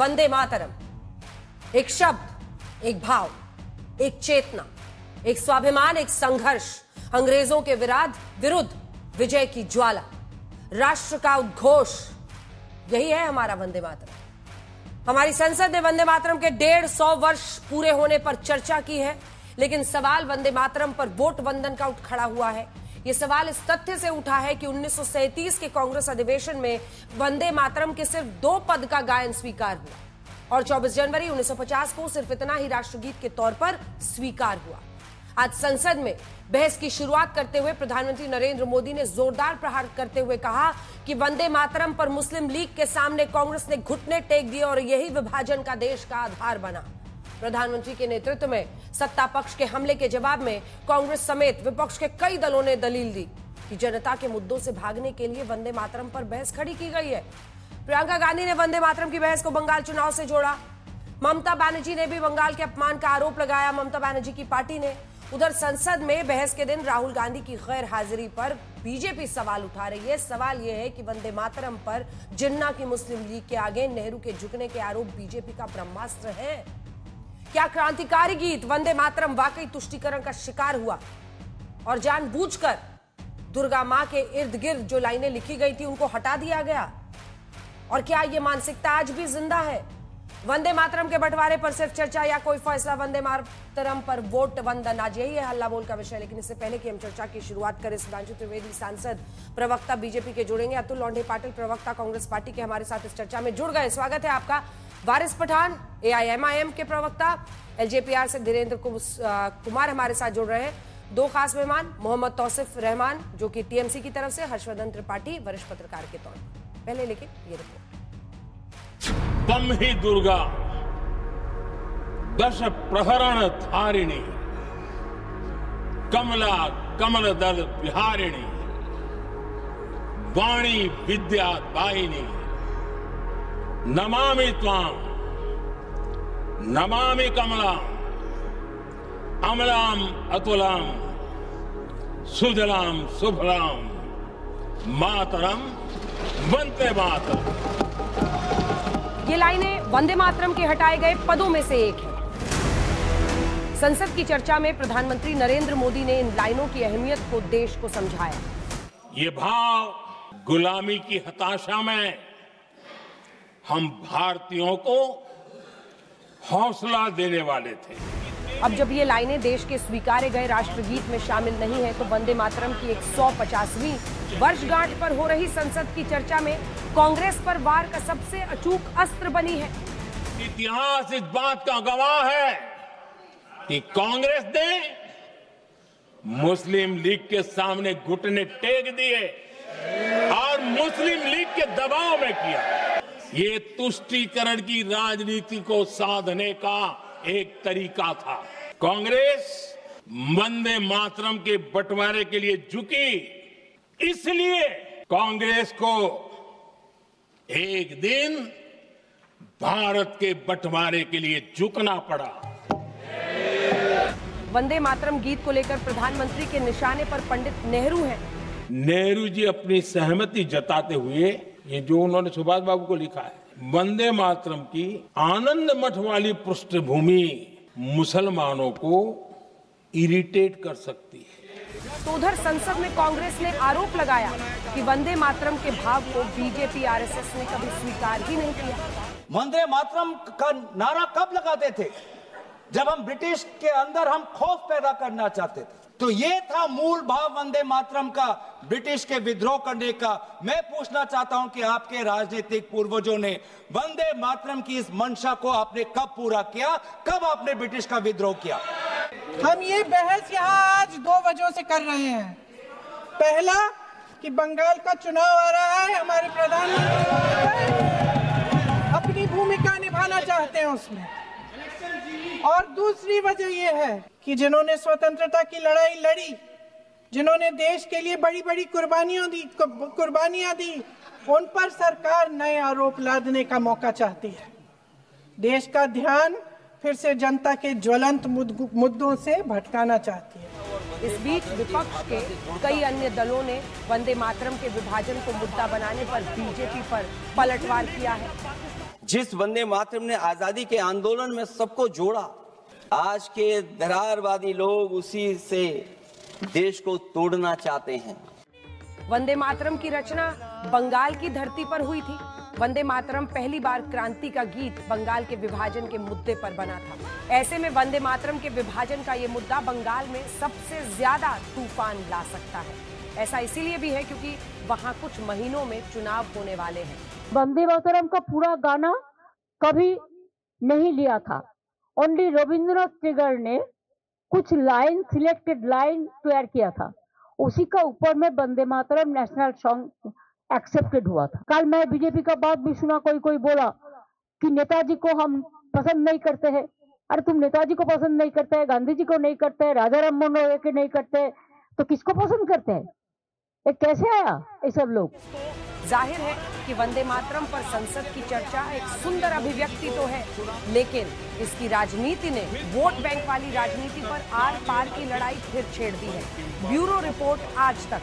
वंदे मातरम एक शब्द, एक भाव, एक चेतना, एक स्वाभिमान, एक संघर्ष, अंग्रेजों के विरुद्ध विजय की ज्वाला, राष्ट्र का उद्घोष, यही है हमारा वंदे मातरम। हमारी संसद ने वंदे मातरम के 150 वर्ष पूरे होने पर चर्चा की है, लेकिन सवाल वंदे मातरम पर वोट वंदन का उठ खड़ा हुआ है। यह सवाल इस तथ्य से उठा है कि 1937 के कांग्रेस अधिवेशन में वंदे मातरम के सिर्फ 2 पद का गायन स्वीकार हुआ और 24 जनवरी 1950 को सिर्फ इतना ही राष्ट्रगीत के तौर पर स्वीकार हुआ। आज संसद में बहस की शुरुआत करते हुए प्रधानमंत्री नरेंद्र मोदी ने जोरदार प्रहार करते हुए कहा कि वंदे मातरम पर मुस्लिम लीग के सामने कांग्रेस ने घुटने टेक दिए और यही विभाजन का देश का आधार बना। प्रधानमंत्री के नेतृत्व में सत्ता पक्ष के हमले के जवाब में कांग्रेस समेत विपक्ष के कई दलों ने दलील दी कि जनता के मुद्दों से भागने के लिए वंदे मातरम पर बहस खड़ी की गई है। प्रियंका गांधी ने वंदे मातरम की बहस को बंगाल चुनाव से जोड़ा। ममता बनर्जी ने भी बंगाल के अपमान का आरोप लगाया, ममता बनर्जी की पार्टी ने। उधर संसद में बहस के दिन राहुल गांधी की गैर हाजिरी पर बीजेपी सवाल उठा रही है। सवाल यह है कि वंदे मातरम पर जिन्ना की मुस्लिम लीग के आगे नेहरू के झुकने के आरोप बीजेपी का ब्रह्मास्त्र है। क्या क्रांतिकारी गीत वंदे मातरम वाकई तुष्टीकरण का शिकार हुआ और जानबूझकर दुर्गा मां के इर्द गिर्द जो लाइनें लिखी गई थी उनको हटा दिया गया? और क्या यह मानसिकता आज भी जिंदा है? वंदे मातरम के बंटवारे पर सिर्फ चर्चा या कोई फैसला? वंदे मातरम पर वोट वंदन, आज यही है हल्ला बोल का विषय। लेकिन इससे पहले कि हम चर्चा की शुरुआत करें, सुधांशु त्रिवेदी सांसद प्रवक्ता बीजेपी के जुड़ेंगे, अतुल लोंढे पाटिल प्रवक्ता कांग्रेस पार्टी के हमारे साथ इस चर्चा में जुड़ गए। स्वागत है आपका। वारिस पठान एआईएमआईएम के प्रवक्ता, एलजेपीआर से धीरेन्द्र कुमार हमारे साथ जुड़ रहे हैं। 2 खास मेहमान, मोहम्मद तौसिफ रहमान जो कि टीएमसी की तरफ से, हर्षवर्धन त्रिपाठी वरिष्ठ पत्रकार के तौर पर। पहले लेकिन ये रिपोर्ट। तम ही दुर्गा दश प्रहरण धारिणी कमला कमल दल विहारिणी वाणी विद्या दायिनी नमामि त्वाम नमामि कमलाम अमलाम अतुलाम सुजलाम सुफलाम मातरम वंदे मातरम। ये लाइनें वंदे मातरम के हटाए गए पदों में से एक है। संसद की चर्चा में प्रधानमंत्री नरेंद्र मोदी ने इन लाइनों की अहमियत को देश को समझाया। ये भाव गुलामी की हताशा में हम भारतीयों को हौसला देने वाले थे। अब जब ये लाइनें देश के स्वीकारे गए राष्ट्रगीत में शामिल नहीं है तो वंदे मातरम की 150वीं वर्षगांठ पर हो रही संसद की चर्चा में कांग्रेस पर वार का सबसे अचूक अस्त्र बनी है। इतिहास इस बात का गवाह है कि कांग्रेस ने मुस्लिम लीग के सामने घुटने टेक दिए और मुस्लिम लीग के दबाव में किया। ये तुष्टीकरण की राजनीति को साधने का एक तरीका था। कांग्रेस वंदे मातरम के बंटवारे के लिए झुकी, इसलिए कांग्रेस को एक दिन भारत के बंटवारे के लिए झुकना पड़ा। वंदे मातरम गीत को लेकर प्रधानमंत्री के निशाने पर पंडित नेहरू हैं। नेहरू जी अपनी सहमति जताते हुए ये जो उन्होंने सुभाष बाबू को लिखा है, वंदे मातरम की आनंद मठ वाली पृष्ठभूमि मुसलमानों को इरिटेट कर सकती है। तो उधर संसद में कांग्रेस ने आरोप लगाया कि वंदे मातरम के भाव को बीजेपी आरएसएस ने कभी स्वीकार ही नहीं किया। वंदे मातरम का नारा कब लगाते थे? जब हम ब्रिटिश के अंदर हम खौफ पैदा करना चाहते थे। तो ये था मूल भाव वंदे मातरम का, ब्रिटिश के विद्रोह करने का। मैं पूछना चाहता हूं कि आपके राजनीतिक पूर्वजों ने वंदे मातरम की इस मंशा को आपने कब पूरा किया? कब आपने ब्रिटिश का विद्रोह किया? हम ये बहस यहाँ आज 2 वजहों से कर रहे हैं। पहला कि बंगाल का चुनाव आ रहा है, हमारे प्रधानमंत्री अपनी भूमिका निभाना चाहते हैं उसमें। और दूसरी वजह यह है कि जिन्होंने स्वतंत्रता की लड़ाई लड़ी, जिन्होंने देश के लिए बड़ी बड़ी कुर्बानियां दी, उन पर सरकार नए आरोप लादने का मौका चाहती है। देश का ध्यान फिर से जनता के ज्वलंत मुद्दों से भटकाना चाहती है। इस बीच विपक्ष के कई अन्य दलों ने वंदे मातरम के विभाजन को मुद्दा बनाने पर बीजेपी पर पलटवार किया है। जिस वंदे मातरम ने आजादी के आंदोलन में सबको जोड़ा, आज के दरारवादी लोग उसी से देश को तोड़ना चाहते हैं। वंदे मातरम की रचना बंगाल की धरती पर हुई थी। वंदे मातरम पहली बार क्रांति का गीत बंगाल के विभाजन के मुद्दे पर बना था। ऐसे में वंदे मातरम के विभाजन का ये मुद्दा बंगाल में सबसे ज्यादा तूफान ला सकता है। ऐसा इसीलिए भी है क्योंकि वहां कुछ महीनों में चुनाव होने वाले हैं। वंदे मातरम का पूरा गाना कभी नहीं लिया था, ओनली रविंद्रनाथ टैगोर ने कुछ लाइन, सिलेक्टेड लाइन तैयार किया था, उसी का ऊपर में Vande Mataram national song accepted हुआ था। कल मैं बीजेपी का बात भी सुना, कोई बोला कि नेताजी को हम पसंद नहीं करते हैं। अरे तुम नेताजी को पसंद नहीं करते हैं, गांधी जी को नहीं करते हैं, राजा राम मोहन रॉय के नहीं करते हैं, तो किसको पसंद करते हैं? ये कैसे आया ये सब लोग? जाहिर है कि वंदे मातरम पर संसद की चर्चा एक सुंदर अभिव्यक्ति तो है, लेकिन इसकी राजनीति ने वोट बैंक वाली राजनीति पर आर पार की लड़ाई फिर छेड़ दी है। ब्यूरो रिपोर्ट आज तक।